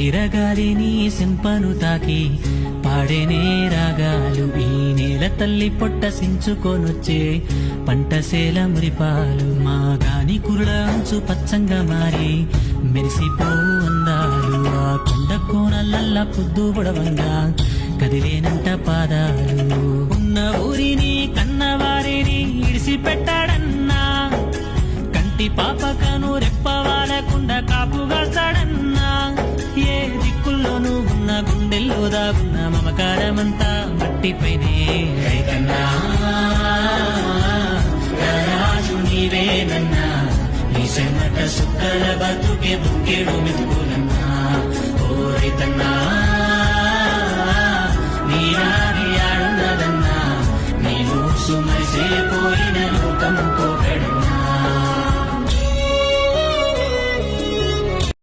వైరగాలిని సింపను తాకి పాడేనే రాగాలు. ఈ నేల తల్లి పొట్ట సించుకొనొచ్చే పంటసేల మురిపాలు. మా గాని కురుల అంచు పచ్చంగా మారి మెరిసిపో అందాలు. ఆ కొండ కోనలల్లా పొద్దు పొడవంగా కదిలేనంట పాదాలు. ఉన్న ఊరిని కన్నవారిని ఇడిసిపెట్టాడన్నా, కంటి పాపకను రెప్పవాలకుండా కాపుగాస్తాడన్నా. ఏ దిక్కుల్లోనూ ఉన్న గుండెల్లో దాగున్న మమకారమంతా మట్టిపైనే. రైతన్నా రాజు నీవేనన్నా, నీ చెమట సుక్కల బతుకే బుక్కేడు మెతుకులన్నా. ఓ రైతన్నా